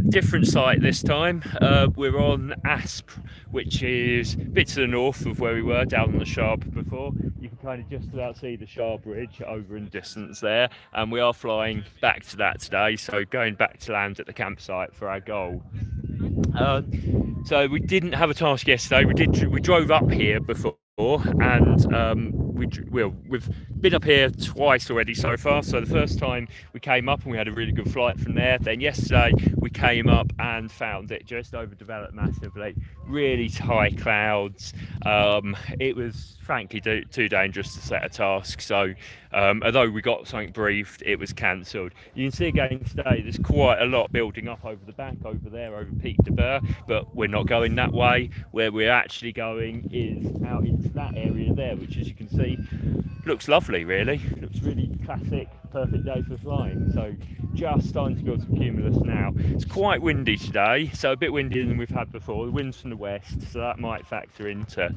Different site this time. We're on Asp, which is a bit to the north of where we were down on the Sharp before. You can kind of just about see the Sharp Bridge over in the distance there, and we are flying back to that today. So going back to land at the campsite for our goal. So we didn't have a task yesterday. We drove up here before, and we've been up here twice already so far. So the first time we came up and we had a really good flight from there. Then yesterday we came up and found it just overdeveloped massively, really high clouds. It was frankly too dangerous to set a task. So although we got something briefed, it was cancelled. You can see again today there's quite a lot building up over the back over there over Pic de Berre, but we're not going that way. Where we're actually going is out into that area there, which as you can see looks lovely, really. Looks really classic, perfect day for flying. So just starting to build some cumulus now. It's quite windy today, so a bit windier than we've had before. The wind's from the west, so that might factor into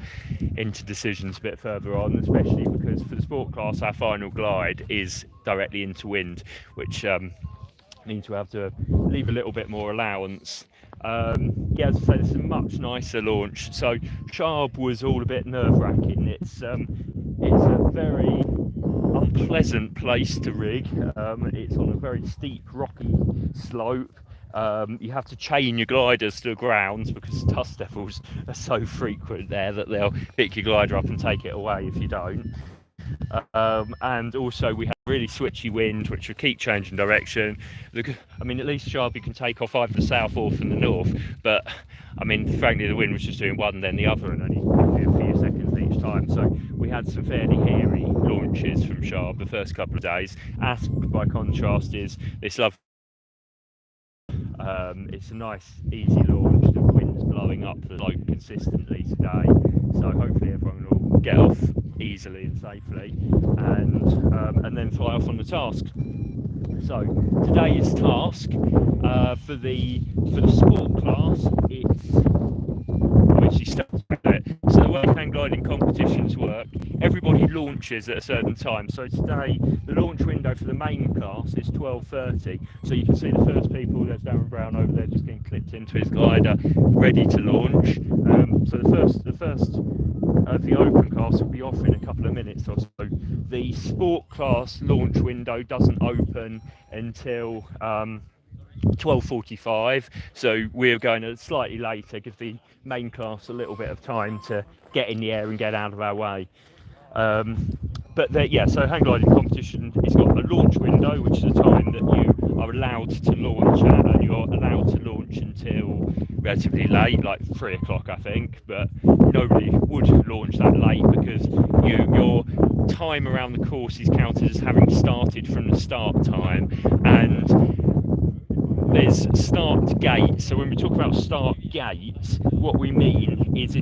decisions a bit further on, especially because for the sport class our final glide is directly into wind, which means we have to leave a little bit more allowance. Yeah, as I say, it's a much nicer launch. So Sharp was all a bit nerve-wracking. It's a very unpleasant place to rig. It's on a very steep, rocky slope. You have to chain your gliders to the ground because dust devils are so frequent there that they'll pick your glider up and take it away if you don't. And also we have really switchy wind which will keep changing direction. I mean, at least Sharp you can take off either the south or from the north, but I mean frankly the wind was just doing one then the other and only a few seconds each time. So we had some fairly hairy launches from Sharp the first couple of days. Asp by contrast is this lovely. It's a nice easy launch. The wind's blowing up the slope consistently today, so hopefully everyone will get off easily and safely and then fly off on the task. So today's task for the sport class, I'm actually stuck with it. So the way hang gliding competitions work, everybody launches at a certain time. So today the launch window for the main class is 12:30. So you can see the first people, there's Darren Brown over there just getting clipped into his glider, ready to launch. So the first of the open class will be off in a couple of minutes or so. The sport class launch window doesn't open until 12:45, so we're going a slightly later, give the main class a little bit of time to get in the air and get out of our way. But yeah, so hang gliding competition has got a launch window, which is the time that you are allowed to launch at, and you're allowed to launch until relatively late, like 3 o'clock I think, but nobody would launch that late because your time around the course is counted as having started from the start time, and there's start gate. So when we talk about start gates, what we mean is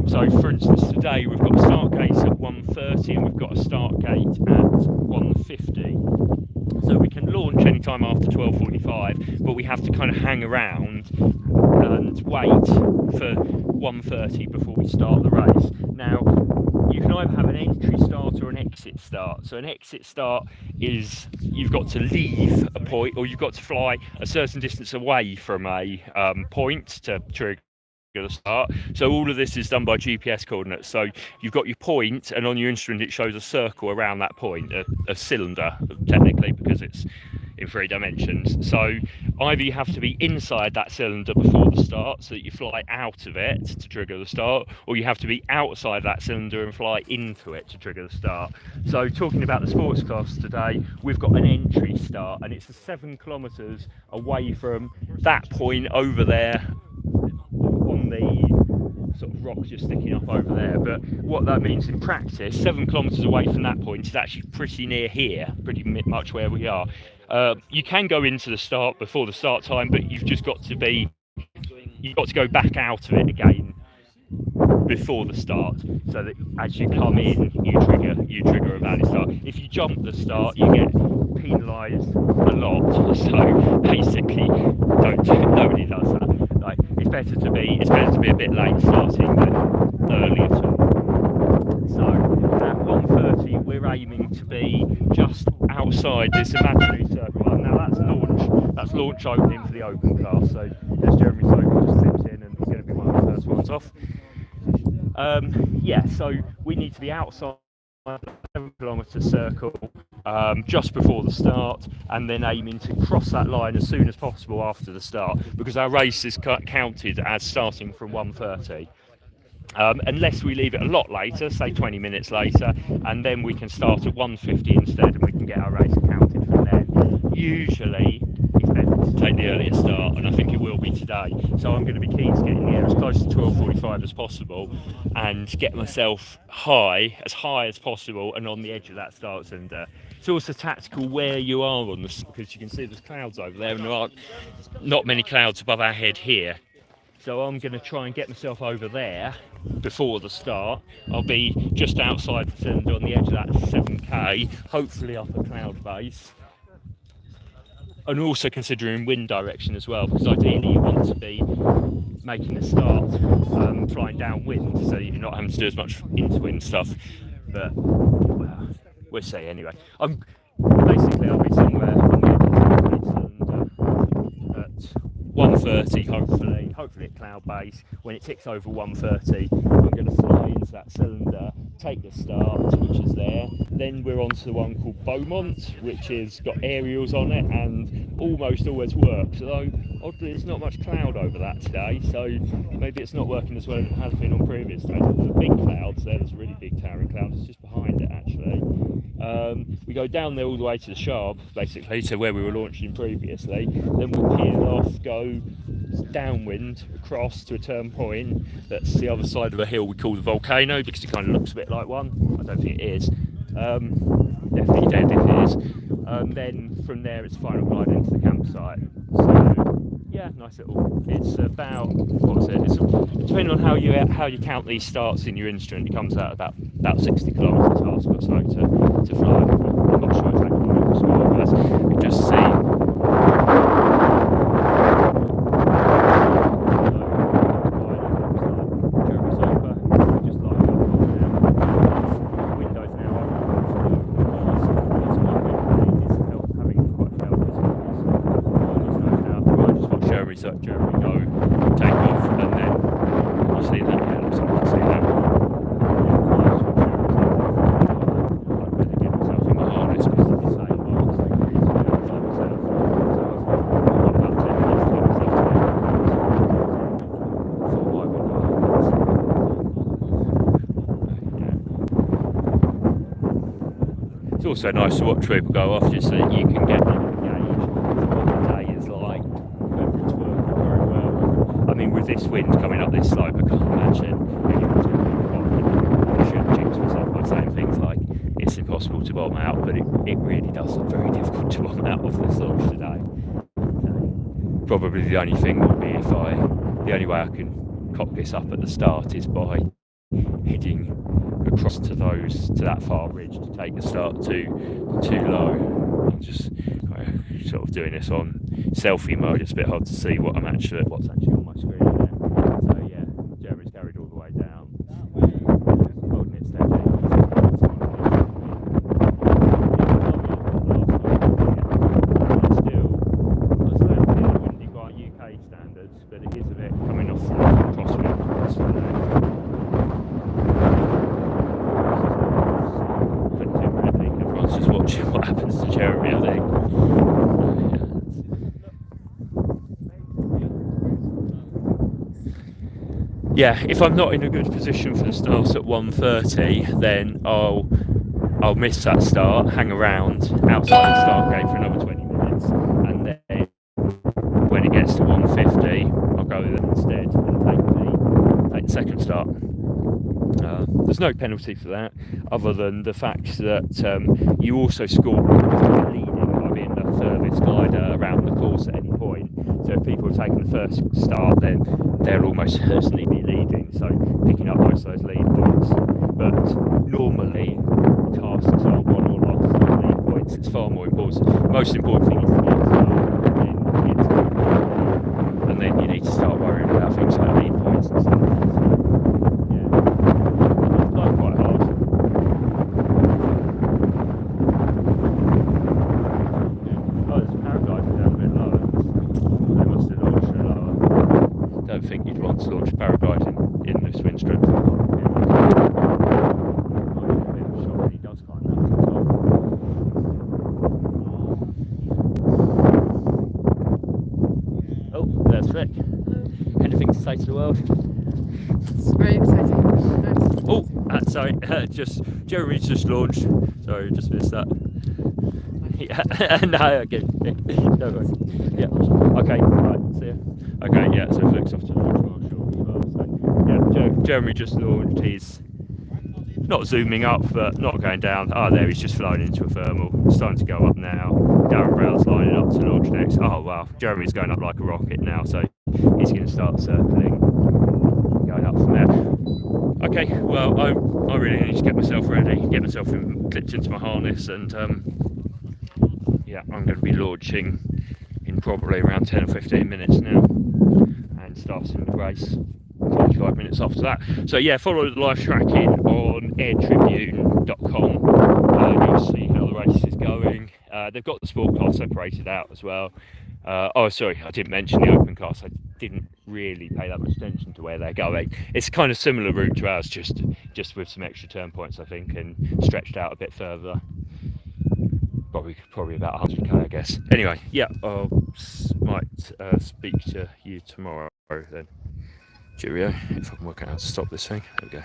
so for instance today we've got a start gate at 1:30 and we've got a start gate at 1:50. So we can launch anytime after 12:45, but we have to kind of hang around and wait for 1:30 before we start the race. Now, you can either have an entry start or an exit start. So an exit start is you've got to leave a point, or you've got to fly a certain distance away from a point to trigger the start. So all of this is done by GPS coordinates. So you've got your point, and on your instrument it shows a circle around that point, a cylinder technically, because it's in 3 dimensions. So either you have to be inside that cylinder before the start so that you fly out of it to trigger the start, or you have to be outside that cylinder and fly into it to trigger the start. So talking about the sports class today, we've got an entry start, and it's 7 kilometers away from that point over there on the sort of rocks just sticking up over there. But what that means in practice, 7 kilometers away from that point is actually pretty near here, pretty much where we are. You can go into the start before the start time, but you've got to go back out of it again before the start, so that as you come in you trigger a valid start. If you jump the start you get penalised a lot, so basically nobody does that. Like, it's better to be a bit late starting than early at all. So at 1:30 we're aiming to be just outside this imaginary circle. Now that's launch opening for the open class. So there's Jeremy Soper just slips in and he's going to be one of the first ones off. Yeah, so we need to be outside the 7-kilometre circle just before the start, and then aiming to cross that line as soon as possible after the start, because our race is counted as starting from 1:30. Unless we leave it a lot later, say 20 minutes later, and then we can start at 1:50 instead, and we can get our race counted from then. Usually it's better to take the earlier start, and I think it will be today. So I'm going to be keen to get in here as close to 12:45 as possible and get myself as high as possible and on the edge of that start cylinder. It's also tactical where you are on this, because you can see there's clouds over there and there aren't not many clouds above our head here. So I'm going to try and get myself over there before the start. I'll be just outside the cylinder on the edge of that 7k, hopefully up a cloud base. And also considering wind direction as well, because ideally you want to be making a start flying downwind, so you're not having to do as much into-wind stuff. But well, we'll see anyway. I'll be somewhere on the edge of the cylinder at 1:30, hopefully at cloud base. When it ticks over 1:30, I'm going to fly into that cylinder, take the start, which is there. Then we're on to the one called Beaumont, which has got aerials on it and almost always works, although oddly there's not much cloud over that today, so maybe it's not working as well as it has been on previous days. There's a big clouds there, there's a really big towering cloud, it's just behind it actually. We go down there all the way to the Sharp, basically, to where we were launching previously. Then we'll peel off, go downwind across to a turn point that's the other side of a hill we call the Volcano, because it kind of looks a bit like one. I don't think it is. Definitely dead if it is. Then from there it's final glide into the campsite. So yeah, nice little. It's about, what's it? It's depending on how you count these starts in your instrument, it comes out about 60 kilometre task or so to fly. I'm not sure exactly what the score was. We just see. Jeremy go, take off, and then you see that, yeah, looks like you can see that. I'd better get myself in my harness because it's the same marks, like myself. So I've got about 10 minutes to get myself to my window. It's also nice to watch people go off just so that you can get a gauge of what the day is like. This wind coming up this slope, I can't imagine anyone's going to be bombing. I shouldn't jinx myself by saying things like it's impossible to bomb out, but it really does look very difficult to bomb out of this launch today. So, probably the only thing will be the only way I can cock this up at the start is by heading across to that far ridge to take the start too low. I'm just sort of doing this on selfie mode. It's a bit hard to see what's actually on my screen there. So yeah, Jeremy's carried all the way down, holding it steady. It's still windy by UK standards, but it is a bit coming off the crosswind. Everyone's just watching what happens to Jeremy, I think. Yeah, if I'm not in a good position for the start at 1:30, then I'll miss that start, hang around outside the start gate for another 20 minutes, and then when it gets to 1:50, I'll go there instead and take the second start. There's no penalty for that, other than the fact that you also score leading by being the furthest glider around the course at any point. So if people are taking the first start, then they'll almost certainly be leading, so picking up most of those lead points. But normally, tasks aren't won or lost with lead points. It's far more important. The most important thing is to get started, and then you need to start worrying about things like lead points and stuff. Quite hard. Oh, there's a paraglider down a bit lower. launch paragliding in this wind strip. He does climb that to the top. Oh, there's Vic. Anything to say to the world? It's very exciting. Oh, sorry, just Jeremy's just launched. Sorry, just missed that. Yeah, no, okay. No worries. Yeah. Okay. Right. See ya. Okay. Yeah. So Vic's off to launch well short as well. So yeah, Jeremy just launched. He's not zooming up, but not going down. Oh, there he's just flown into a thermal. Starting to go up now. Darren Brown's lining up to launch next. Oh wow, Jeremy's going up like a rocket now. So he's going to start circling, going up from there. Okay. Well, I really need to get myself ready, get myself clipped into my harness, and yeah, I'm going to be launching in probably around 10 or 15 minutes now, and starting the race 25 minutes after that. So yeah, follow the live tracking on airtribune.com. You'll see how the race is going. They've got the sport class separated out as well. Oh, sorry, I didn't mention the open class. I didn't really pay that much attention to where they're going. It's kind of similar route to ours, just with some extra turn points, I think, and stretched out a bit further. Probably about 100k, I guess. Anyway, yeah, I might speak to you tomorrow then. Cheerio, if I can work out how to stop this thing. There we go.